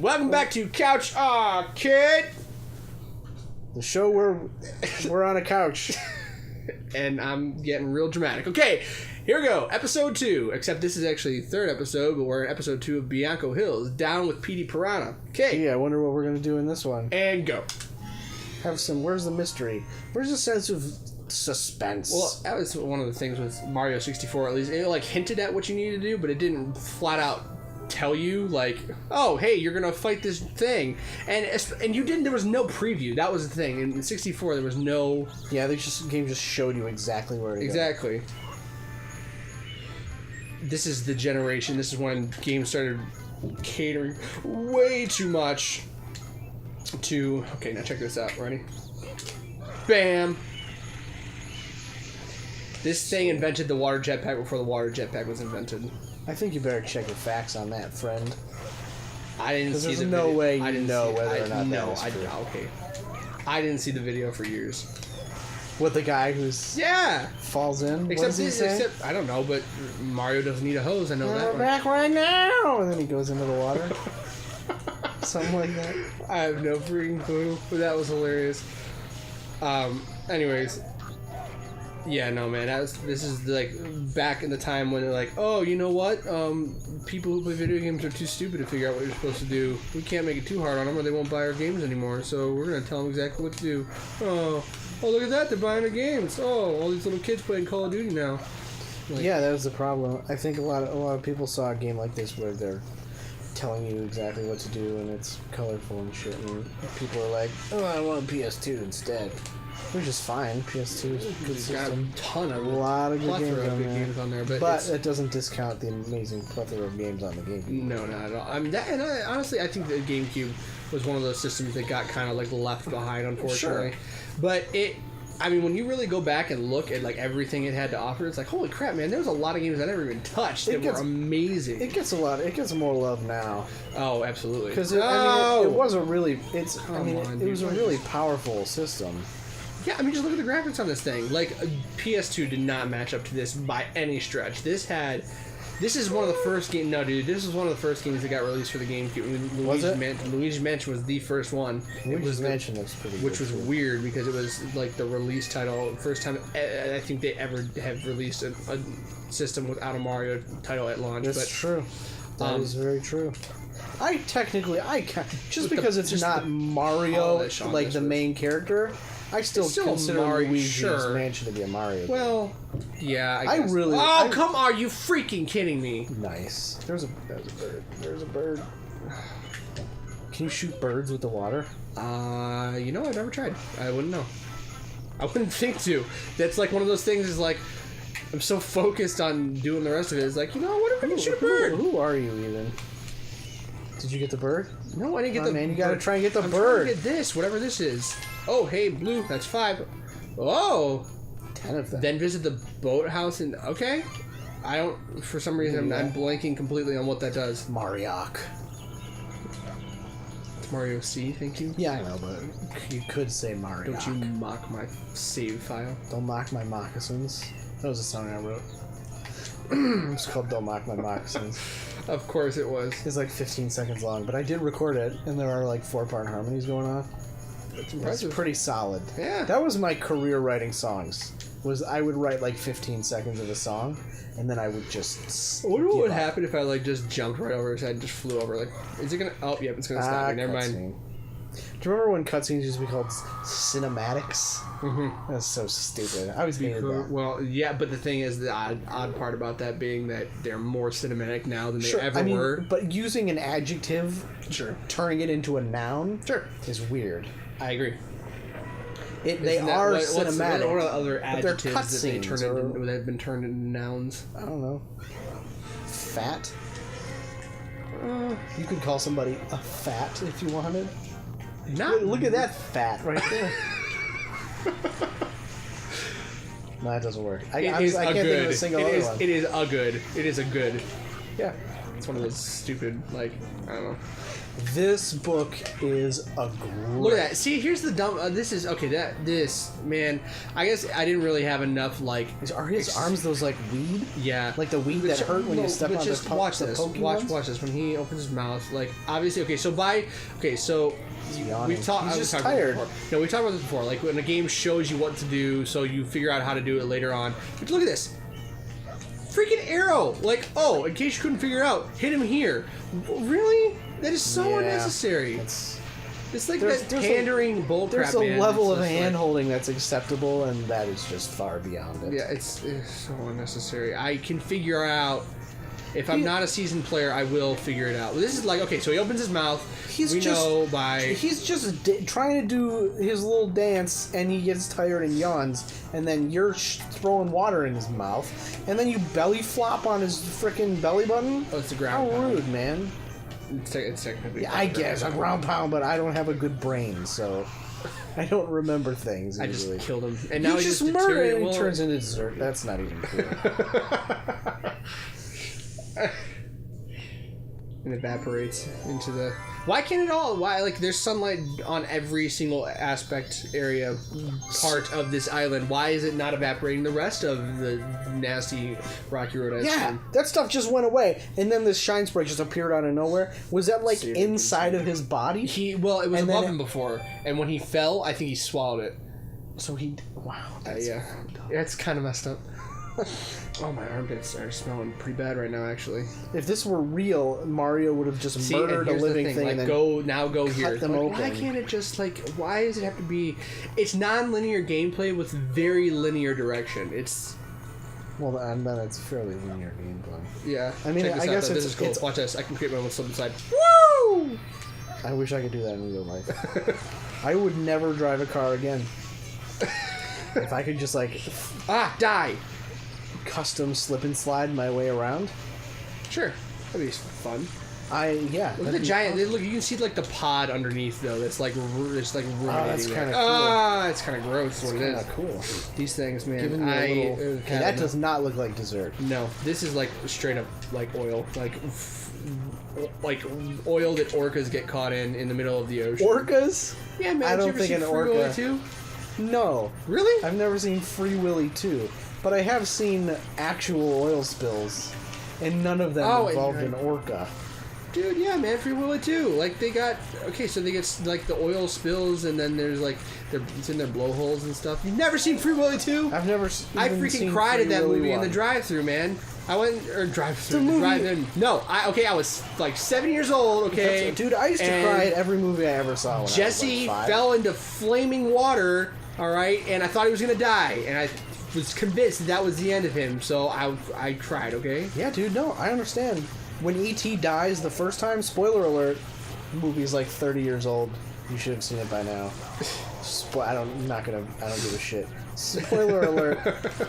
Welcome back to Couch Arcade. The show where we're on a couch. And I'm getting real dramatic. Okay, here we go. Episode 2. Except this is actually the third episode, but we're in episode 2 of Bianco Hills. Down with Piranha. Okay. Yeah, I wonder what we're going to do in this one. And go. Where's the mystery? Where's the sense of suspense? Well, that was one of the things with Mario 64, at least. It like hinted at what you needed to do, but it didn't flat out tell you, like, oh, hey, you're gonna fight this thing, and you didn't. There was no preview. That was the thing. In 64, there was no. Yeah, the game just showed you exactly where to go. Exactly. This is the generation. This is when games started catering way too much to. Okay, now check this out. Ready? Bam. This thing invented the water jetpack before the water jetpack was invented. I think you better check your facts on that, friend. I didn't see the video. There's no way I you didn't know see, whether I, or not no, that is I, true. okay. I didn't see the video for years. With the guy who's falls in? Except I don't know, but Mario doesn't need a hose. I know that We're one. back right now! And then he goes into the water. Something like that. I have no freaking clue, but that was hilarious. Anyways. Yeah, no, man. This is like back in the time when they're like, oh, you know what? People who play video games are too stupid to figure out what you're supposed to do. We can't make it too hard on them, or they won't buy our games anymore. So we're gonna tell them exactly what to do. Oh, look at that! They're buying our games. Oh, all these little kids playing Call of Duty now. Like, yeah, that was the problem. I think a lot of people saw a game like this where they're telling you exactly what to do, and it's colorful and shit, and people are like, oh, I want a PS2 instead. Which is fine. PS2 is a good system. Got a lot of good games on there, but it doesn't discount the amazing plethora of games on the GameCube. No, not at all. Honestly, I think the GameCube was one of those systems that got kind of like left behind, unfortunately. Sure. But when you really go back and look at like everything it had to offer, it's like, holy crap, man! There was a lot of games I never even touched that were amazing. It gets more love now. Oh, absolutely. Because it was a really, it was a really powerful system. Yeah, just look at the graphics on this thing. Like, PS2 did not match up to this by any stretch. This is one of the first games. No, dude, this was one of the first games that got released for the GameCube. Luigi's Mansion was the first one. Luigi's Mansion looks pretty good. Which was weird because it was like the release title. First time I think they ever have released a system without a Mario title at launch. That's true. That is very true. Just because it's not Mario, like the main character, I still consider Luigi's Mansion to be a Mario game. Well, yeah, I guess. Come on, are you freaking kidding me? Nice. There's a bird. There's a bird. Can you shoot birds with the water? I've never tried. I wouldn't know. I wouldn't think to. That's like one of those things is like, I'm so focused on doing the rest of it. It's like, what if I can shoot a bird? Who are you even? Did you get the bird? No, I didn't get the bird. Man, you gotta try and get the bird. I'm trying to get this, whatever this is. Oh, hey, blue, that's 5. Oh! 10 of them. Then visit the boathouse and... Okay. I don't... For some reason, I'm blanking completely on what that does. Mariok. It's Mario C, thank you. Yeah, I know, but you could say Mariok. Don't you mock my save file. Don't mock my moccasins. That was a song I wrote. It's called Don't Mock My Moccasins. Of course it was. It's like 15 seconds long, but I did record it, and there are like 4-part harmonies going on. That's impressive. It's pretty solid. Yeah. That was my career writing songs. I would write like 15 seconds of a song, and then I would just... I wonder what would happen if I like just jumped right over his head and just flew over. Like, is it gonna... Oh, yep, it's gonna stop me. Never mind. Do you remember when cutscenes used to be called cinematics? Mm-hmm. That's so stupid. I always hated that. Well, yeah, but the thing is, the odd part about that being that they're more cinematic now than they ever were. But using an adjective, turning it into a noun, is weird. I agree. They are cinematic. What are other adjectives that cutscenes have been turned into nouns? I don't know. Fat. You could call somebody a fat if you wanted. Look at that fat right there. No, that doesn't work. I can't think of a single other one. It is a good. Yeah. It's one of those stupid, like, I don't know. This book is a great... Look at that. See, here's the dumb... this is... Okay, this... Man, I guess I didn't really have enough, like... Are his arms those, like, weed? Yeah. Like the weed that hurt when you step on just the watch this. Watch this. When he opens his mouth, like, obviously... Okay, so we've talked... He's just tired. No, we've talked about this before. Like, when a game shows you what to do, so you figure out how to do it later on. But look at this. Freaking arrow! Like, oh, in case you couldn't figure it out, hit him here. Really? That is so unnecessary. It's like that pandering bullcrap. There's a level of hand-holding that's acceptable, and that is just far beyond it. Yeah, it's so unnecessary. I can figure out... If I'm not a seasoned player, I will figure it out. This is like, okay, so he opens his mouth. He's just trying to do his little dance, and he gets tired and yawns, and then you're throwing water in his mouth, and then you belly flop on his freaking belly button? Oh, it's a ground pound. How rude, man. It's technically... Yeah, I guess, a ground pound, but I don't have a good brain, so... I don't remember things usually. I just killed him. And now he just murdered and he turns into dessert. That's not even cool. And evaporates into the... Why can't it all? Why, like, there's sunlight on every single part of this island. Why is it not evaporating the rest of the nasty Rocky Road ice cream? That stuff just went away, and then this shine spray just appeared out of nowhere. Was that, like, inside of his body? It was above him before, and when he fell, I think he swallowed it. So he... Wow. Yeah, it's kind of messed up. Oh, my armpits are smelling pretty bad right now, actually. If this were real, Mario would have just murdered a living thing like, and then go here. Them open. Why can't it just, like, why does it have to be... It's non-linear gameplay with very linear direction. It's... Well, and then it's fairly linear gameplay. Yeah. I mean, I guess this is cool. Watch this. I can create my own slip inside. Woo! I wish I could do that in real life. I would never drive a car again. If I could just, like... Die! Custom slip and slide my way around. Sure, that'd be fun. Look at the giant. Look, you can see like the pod underneath though. That's like ruminating. That's kind of cool. It's kind of gross. It's kind of cool. These things, man. That does not look like dessert. No, this is like straight up like oil, like oil that orcas get caught in the middle of the ocean. Orcas? Yeah, man. I don't think an orca. Willy 2? No. Really? I've never seen Free Willy 2. But I have seen actual oil spills, and none of them involved an orca. Dude, yeah, man, Free Willy too. Like they get like the oil spills, and then there's like it's in their blowholes and stuff. You've never seen Free Willy 2? I've never. I freaking cried at that movie in the drive-thru, man. I went drive-in. No, I was like 7 years old. Okay, dude, I used to cry at every movie I ever saw. When Jesse I was like 5. fell into flaming water. All right, and I thought he was gonna die, and I was convinced that was the end of him, so I cried, okay? Yeah, dude, no, I understand. When E.T. dies the first time, spoiler alert, the movie's like 30 years old. You should have seen it by now. I don't give a shit. Spoiler alert.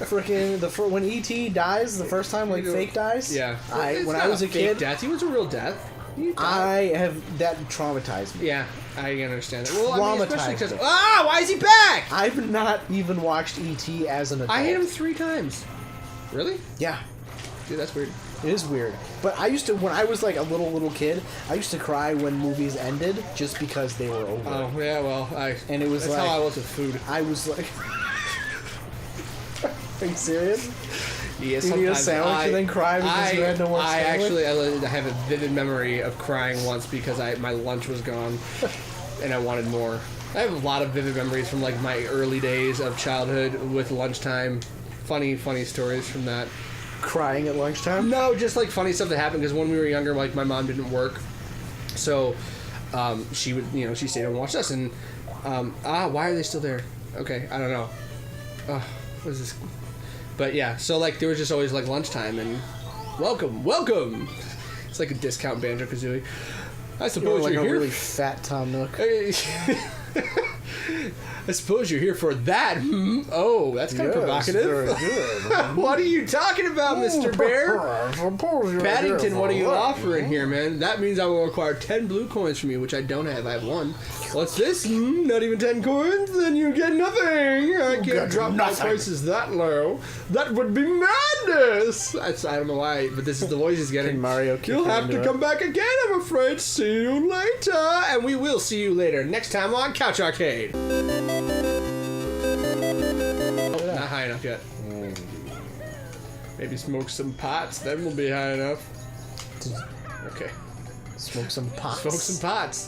Frickin' when E.T. dies the first time, like fake dies? Yeah. When I was a kid... Death. He was a real death. That traumatized me. Yeah, I understand that. Well, traumatized because why is he back? I've not even watched E.T. as an adult. I hit him 3 times. Really? Yeah. Dude, that's weird. It is weird. But I used to, when I was like a little kid, I used to cry when movies ended just because they were over. Oh, yeah, well, and it was that's how I was with food. I was like... Are you serious? Yeah, you eat a sandwich and then cry because you had no more sandwich? I have a vivid memory of crying once because my lunch was gone and I wanted more. I have a lot of vivid memories from like my early days of childhood with lunchtime. Funny stories from that. Crying at lunchtime? No, just like funny stuff that happened because when we were younger, like my mom didn't work, so she would, she stayed and watched us. And why are they still there? Okay, I don't know. What is this? But yeah, so like there was just always like lunchtime and welcome. It's like a discount Banjo-Kazooie. I suppose you're like you're a here. Really fat Tom Nook. I suppose you're here for that. Hmm? Oh, that's kind of provocative. Very good. What are you talking about, Mr. Bear? Paddington, what are you offering here, man? That means I will require 10 blue coins from you, which I don't have. I have 1. What's this? Not even 10 coins? Then you get nothing. I can't drop my prices that low. That would be madness. I don't know why, but this is the voice he's getting. Mario You'll have to come back again, I'm afraid. See you later. And we will see you later next time on Couch Arcade. Not high enough yet. Maybe smoke some pots, then we'll be high enough. Okay. Smoke some pots. Smoke some pots.